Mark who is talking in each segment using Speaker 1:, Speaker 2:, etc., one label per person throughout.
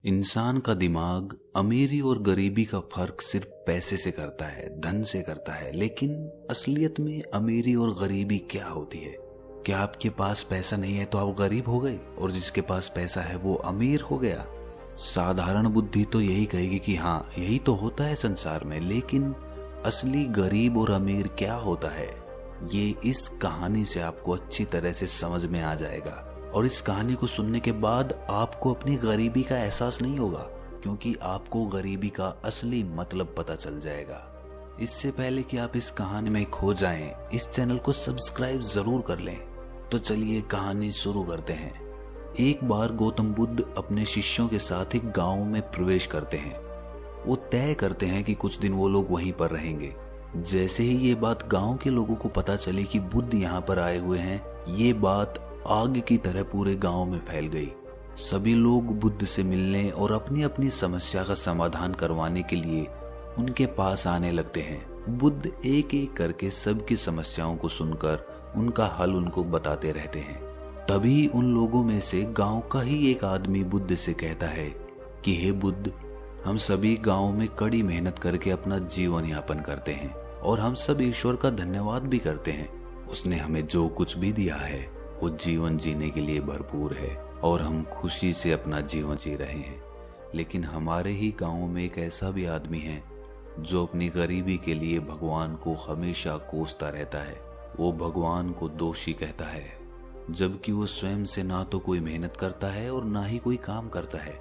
Speaker 1: इंसान का दिमाग अमीरी और गरीबी का फर्क सिर्फ पैसे से करता है, धन से करता है। लेकिन असलियत में अमीरी और गरीबी क्या होती है? क्या आपके पास पैसा नहीं है तो आप गरीब हो गए और जिसके पास पैसा है वो अमीर हो गया? साधारण बुद्धि तो यही कहेगी कि हाँ, यही तो होता है संसार में। लेकिन असली गरीब और अमीर क्या होता है, ये इस कहानी से आपको अच्छी तरह से समझ में आ जाएगा। और इस कहानी को सुनने के बाद आपको अपनी गरीबी का एहसास नहीं होगा, क्योंकि आपको गरीबी का असली मतलब पता चल जाएगा। इससे पहले कि आप इस कहानी में खो जाएं, इस चैनल को सब्सक्राइब जरूर कर लें। तो चलिए कहानी शुरू करते हैं। एक बार गौतम बुद्ध अपने शिष्यों के साथ एक गांव में प्रवेश करते हैं। वो तय करते हैं कि कुछ दिन वो लोग वहीं पर रहेंगे। जैसे ही ये बात गांव के लोगों को पता चली कि बुद्ध यहाँ पर आए हुए हैं, ये बात आग की तरह पूरे गांव में फैल गई। सभी लोग बुद्ध से मिलने और अपनी अपनी समस्या का समाधान करवाने के लिए उनके पास आने लगते हैं। बुद्ध एक एक करके सबकी समस्याओं को सुनकर उनका हल उनको बताते रहते हैं। तभी उन लोगों में से गांव का ही एक आदमी बुद्ध से कहता है कि हे बुद्ध, हम सभी गांव में कड़ी मेहनत करके अपना जीवन यापन करते हैं और हम सब ईश्वर का धन्यवाद भी करते हैं। उसने हमें जो कुछ भी दिया है वो जीवन जीने के लिए भरपूर है और हम खुशी से अपना जीवन जी रहे हैं। लेकिन हमारे ही गांव में एक ऐसा भी आदमी है जो अपनी गरीबी के लिए भगवान को हमेशा कोसता रहता है। वो भगवान को दोषी कहता है, जबकि वो स्वयं से ना तो कोई मेहनत करता है और ना ही कोई काम करता है।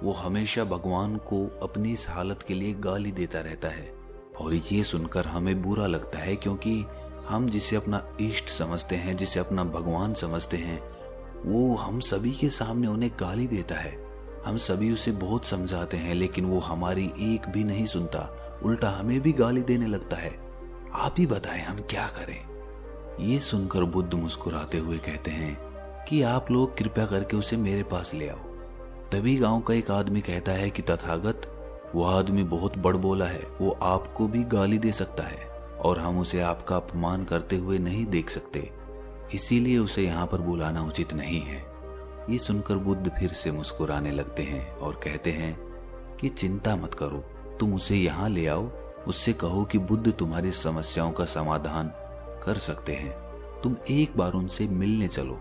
Speaker 1: वो हमेशा भगवान को अपनी इस हालत के लिए गाली देता रहता है। और ये सुनकर हमें बुरा लगता है, क्योंकि हम जिसे अपना इष्ट समझते हैं, जिसे अपना भगवान समझते हैं, वो हम सभी के सामने उन्हें गाली देता है। हम सभी उसे बहुत समझाते हैं, लेकिन वो हमारी एक भी नहीं सुनता, उल्टा हमें भी गाली देने लगता है। आप ही बताएं हम क्या करें? ये सुनकर बुद्ध मुस्कुराते हुए कहते हैं कि आप लोग कृपया करके उसे मेरे पास ले आओ। तभी गांव का एक आदमी कहता है कि तथागत, वो आदमी बहुत बड़बोला है, वो आपको भी गाली दे सकता है और हम उसे आपका अपमान करते हुए नहीं देख सकते, इसीलिए उसे यहाँ पर बुलाना उचित नहीं है। ये सुनकर बुद्ध फिर से मुस्कुराने लगते हैं और कहते हैं कि चिंता मत करो, तुम उसे यहाँ ले आओ, उससे कहो कि बुद्ध तुम्हारी समस्याओं का समाधान कर सकते हैं। तुम एक बार उनसे मिलने चलो।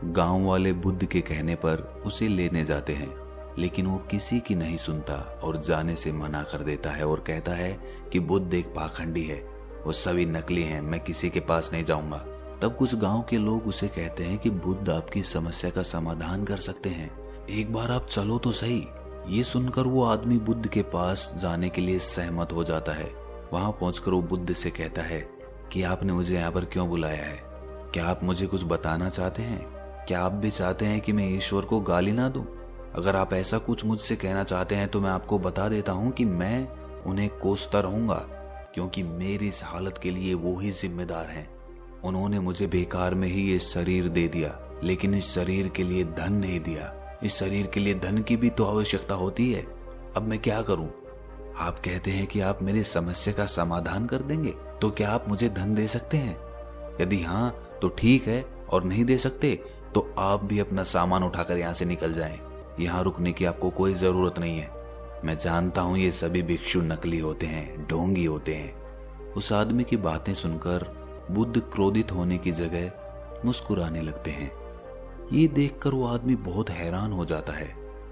Speaker 1: गांव वाले बुद्ध के कहने पर उसे लेने जाते हैं, लेकिन वो किसी की नहीं सुनता और जाने से मना कर देता है और कहता है कि बुद्ध एक पाखंडी है, वो सभी नकली हैं, मैं किसी के पास नहीं जाऊंगा। तब कुछ गांव के लोग उसे कहते हैं कि बुद्ध आपकी समस्या का समाधान कर सकते हैं, एक बार आप चलो तो सही। ये सुनकर वो आदमी बुद्ध के पास जाने के लिए सहमत हो जाता है। वहां पहुंचकर वो बुद्ध से कहता है कि आपने मुझे यहाँ पर क्यों बुलाया है? क्या आप मुझे कुछ बताना चाहते हैं? क्या आप भी चाहते हैं कि मैं ईश्वर को गाली ना दूं? अगर आप ऐसा कुछ मुझसे कहना चाहते हैं तो मैं आपको बता देता हूँ कि मैं उन्हें कोसता रहूंगा, क्योंकि मेरी इस हालत के लिए वो ही जिम्मेदार हैं। उन्होंने मुझे बेकार में ही ये शरीर दे दिया, लेकिन इस शरीर के लिए धन नहीं दिया। इस शरीर के लिए धन की भी तो आवश्यकता होती है। अब मैं क्या करूं? आप कहते हैं कि आप मेरी समस्या का समाधान कर देंगे, तो क्या आप मुझे धन दे सकते हैं? यदि हाँ तो ठीक है, और नहीं दे सकते तो आप भी अपना सामान उठाकर यहाँ से निकल जाएं। यहाँ रुकने की आपको कोई जरूरत नहीं है। मैं जानता हूँ ये सभी भिक्षु नकली होते हैं, ढोंगी होते हैं। उस आदमी की बातें सुनकर बुद्ध क्रोधित होने की जगह मुस्कुराने लगते हैं। ये देखकर वो आदमी बहुत हैरान हो जाता है।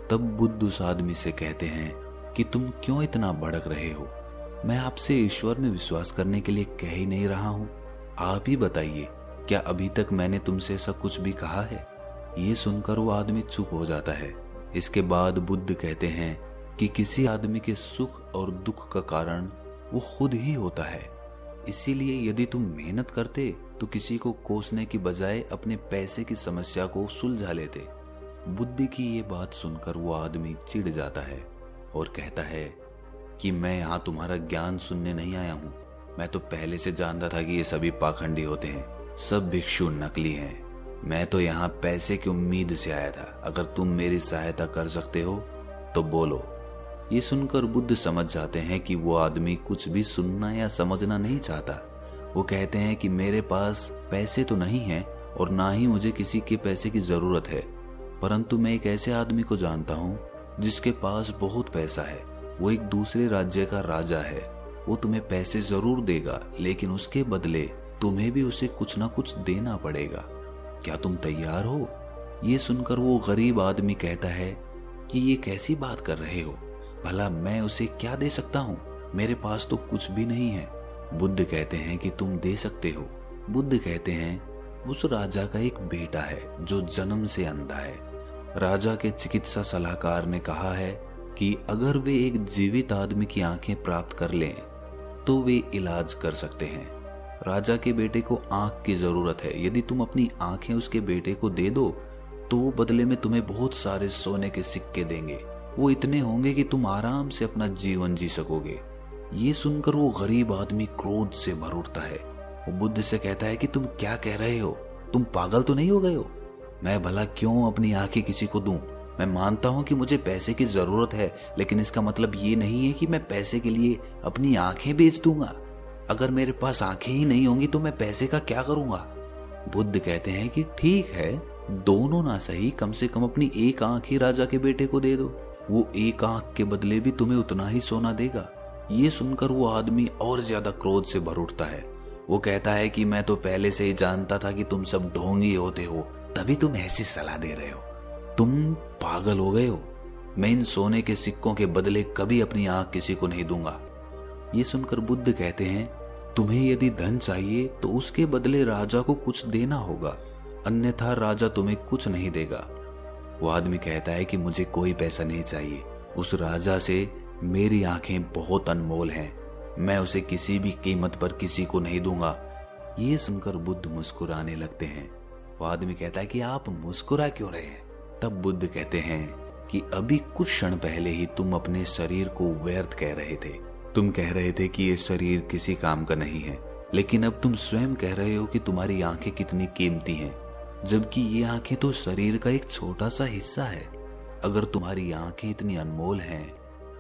Speaker 1: तब बुद्ध उस आदमी से कहते हैं कि तुम क्यों इतना भड़क रहे हो? मैं आपसे ईश्वर में विश्वास करने के लिए कह ही नहीं रहा हूँ। आप ही बताइए, क्या अभी तक मैंने तुमसे ऐसा कुछ भी कहा है? ये सुनकर वो आदमी चुप हो जाता है। इसके बाद बुद्ध कहते हैं कि किसी आदमी के सुख और दुख का कारण वो खुद ही होता है। इसीलिए यदि तुम मेहनत करते तो किसी को कोसने की बजाय अपने पैसे की समस्या को सुलझा लेते। बुद्ध की ये बात सुनकर वो आदमी चिढ़ जाता है और कहता है कि मैं यहाँ तुम्हारा ज्ञान सुनने नहीं आया हूँ। मैं तो पहले से जानता था कि ये सभी पाखंडी होते हैं, सब भिक्षु नकली हैं। मैं तो यहाँ पैसे की उम्मीद से आया था। अगर तुम मेरी सहायता कर सकते हो तो बोलो। ये सुनकर बुद्ध समझ जाते हैं कि वो आदमी कुछ भी सुनना या समझना नहीं चाहता। वो कहते हैं कि मेरे पास पैसे तो नहीं हैं और ना ही मुझे किसी के पैसे की जरूरत है, परंतु मैं एक ऐसे आदमी को जानता हूँ जिसके पास बहुत पैसा है, वो एक दूसरे राज्य का राजा है। वो तुम्हें पैसे जरूर देगा, लेकिन उसके बदले तुम्हें भी उसे कुछ ना कुछ देना पड़ेगा। क्या तुम तैयार हो? ये सुनकर वो गरीब आदमी कहता है कि ये कैसी बात कर रहे हो, भला मैं उसे क्या दे सकता हूँ, मेरे पास तो कुछ भी नहीं है। बुद्ध कहते हैं कि तुम दे सकते हो। बुद्ध कहते हैं उस राजा का एक बेटा है जो जन्म से अंधा है। राजा के चिकित्सा सलाहकार ने कहा है कि अगर वे एक जीवित आदमी की आंखें प्राप्त कर लें तो वे इलाज कर सकते हैं। राजा के बेटे को आंख की जरूरत है। यदि तुम अपनी आंखें उसके बेटे को दे दो तो वो बदले में तुम्हें बहुत सारे सोने के सिक्के देंगे। वो इतने होंगे कि तुम आराम से अपना जीवन जी सकोगे। ये सुनकर वो गरीब आदमी क्रोध से भर उठता है। वो बुद्ध से कहता है कि तुम क्या कह रहे हो? तुम पागल तो नहीं हो गए हो? मैं भला क्यों अपनी आंखें किसी को दूं? मैं मानता हूं कि मुझे पैसे की जरूरत है, लेकिन इसका मतलब ये नहीं है कि मैं पैसे के लिए अपनी आंखें बेच दूंगा। अगर मेरे पास आंखें ही नहीं होंगी तो मैं पैसे का क्या करूंगा? बुद्ध कहते हैं कि ठीक है, दोनों ना सही, कम से कम अपनी एक आंख ही राजा के बेटे को दे दो। वो एक आंख के बदले भी तुम्हें उतना ही सोना देगा। ये सुनकर वो आदमी और ज्यादा क्रोध से भर उठता है। वो कहता है कि मैं तो पहले से ही जानता था कि तुम सब ढोंगी होते हो, तभी तुम ऐसी सलाह दे रहे हो। तुम पागल हो गए हो। मैं इन सोने के सिक्कों के बदले कभी अपनी आंख किसी को नहीं दूंगा। ये सुनकर बुद्ध कहते हैं तुम्हें यदि धन चाहिए तो उसके बदले राजा को कुछ देना होगा, अन्यथा राजा तुम्हें कुछ नहीं देगा। वो आदमी कहता है कि मुझे कोई पैसा नहीं चाहिए। उस राजा से मेरी आंखें बहुत अनमोल हैं, मैं उसे किसी भी कीमत पर किसी को नहीं दूंगा। ये सुनकर बुद्ध मुस्कुराने लगते हैं। वो आदमी कहता है कि आप मुस्कुरा क्यों रहे हैं? तब बुद्ध कहते हैं कि अभी कुछ क्षण पहले ही तुम अपने शरीर को व्यर्थ कह रहे थे। तुम कह रहे थे कि ये शरीर किसी काम का नहीं है, लेकिन अब तुम स्वयं कह रहे हो कि तुम्हारी आंखें कितनी कीमती हैं, जबकि ये आंखें तो शरीर का एक छोटा सा हिस्सा है। अगर तुम्हारी आंखें इतनी अनमोल हैं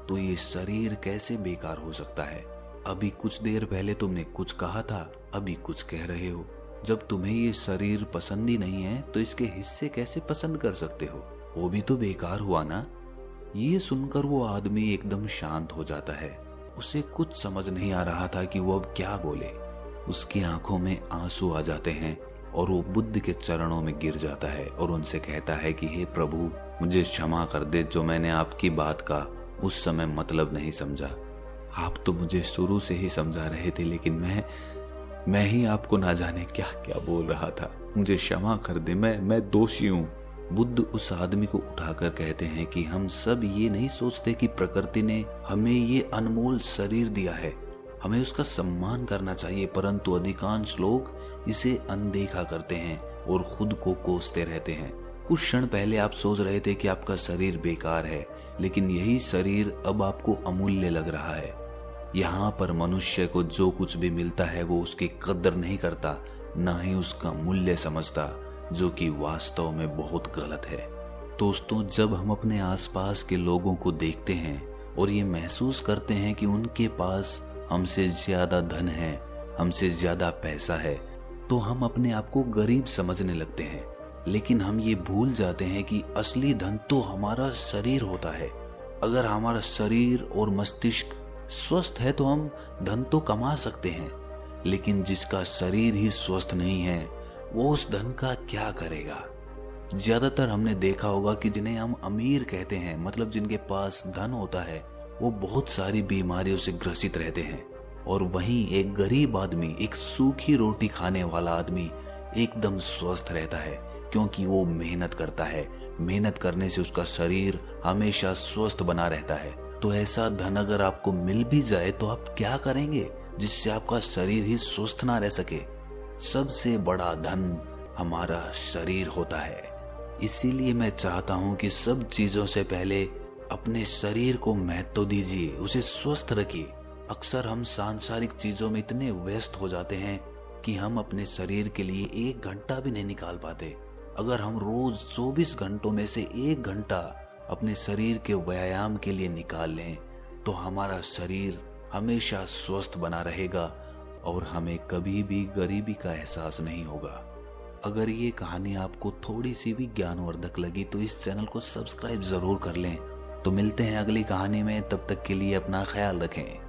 Speaker 1: तो ये शरीर कैसे बेकार हो सकता है? अभी कुछ देर पहले तुमने कुछ कहा था, अभी कुछ कह रहे हो। जब तुम्हें ये शरीर पसंद ही नहीं है तो इसके हिस्से कैसे पसंद कर सकते हो? वो भी तो बेकार हुआ ना। ये सुनकर वो आदमी एकदम शांत हो जाता है। उसे कुछ समझ नहीं आ रहा था कि वो अब क्या बोले। उसकी आंखों में आंसू आ जाते हैं और वो बुद्ध के चरणों में गिर जाता है और उनसे कहता है कि हे प्रभु, मुझे क्षमा कर दे जो मैंने आपकी बात का उस समय मतलब नहीं समझा। आप तो मुझे शुरू से ही समझा रहे थे, लेकिन मैं ही आपको ना जाने क्या क्या बोल रहा था। मुझे क्षमा कर दे, मैं दोषी हूँ। बुद्ध उस आदमी को उठाकर कहते हैं कि हम सब ये नहीं सोचते कि प्रकृति ने हमें ये अनमोल शरीर दिया है, हमें उसका सम्मान करना चाहिए, परंतु अधिकांश लोग इसे अनदेखा करते हैं और खुद को कोसते रहते हैं। कुछ क्षण पहले आप सोच रहे थे कि आपका शरीर बेकार है, लेकिन यही शरीर अब आपको अमूल्य लग रहा है। यहाँ पर मनुष्य को जो कुछ भी मिलता है वो उसकी कदर नहीं करता, ना ही उसका मूल्य समझता, जो कि वास्तव में बहुत गलत है। दोस्तों, जब हम अपने आसपास के लोगों को देखते हैं और ये महसूस करते हैं कि उनके पास हमसे ज्यादा धन है, हमसे ज्यादा पैसा है, तो हम अपने आप को गरीब समझने लगते हैं। लेकिन हम ये भूल जाते हैं कि असली धन तो हमारा शरीर होता है। अगर हमारा शरीर और मस्तिष्क स्वस्थ है तो हम धन तो कमा सकते हैं, लेकिन जिसका शरीर ही स्वस्थ नहीं है वो उस धन का क्या करेगा? ज्यादातर हमने देखा होगा कि जिन्हें हम अमीर कहते हैं, मतलब जिनके पास धन होता है, वो बहुत सारी बीमारियों से ग्रसित रहते हैं, और वहीं एक गरीब आदमी, एक सूखी रोटी खाने वाला आदमी एकदम स्वस्थ रहता है, क्योंकि वो मेहनत करता है। मेहनत करने से उसका शरीर हमेशा स्वस्थ बना रहता है। तो ऐसा धन अगर आपको मिल भी जाए तो आप क्या करेंगे जिससे आपका शरीर ही स्वस्थ ना रह सके? सबसे बड़ा धन हमारा शरीर होता है। इसीलिए मैं चाहता हूं कि सब चीजों से पहले अपने शरीर को महत्व दीजिए, उसे स्वस्थ रखिए। अक्सर हम सांसारिक चीजों में इतने व्यस्त हो जाते हैं कि हम अपने शरीर के लिए 1 घंटा भी नहीं निकाल पाते। अगर हम रोज 24 घंटों में से 1 घंटा अपने शरीर के व्यायाम के लिए निकाल लें तो हमारा शरीर हमेशा स्वस्थ बना रहेगा और हमें कभी भी गरीबी का एहसास नहीं होगा। अगर ये कहानी आपको थोड़ी सी भी ज्ञानवर्धक लगी तो इस चैनल को सब्सक्राइब जरूर कर लें तो मिलते हैं अगली कहानी में, तब तक के लिए अपना ख्याल रखें।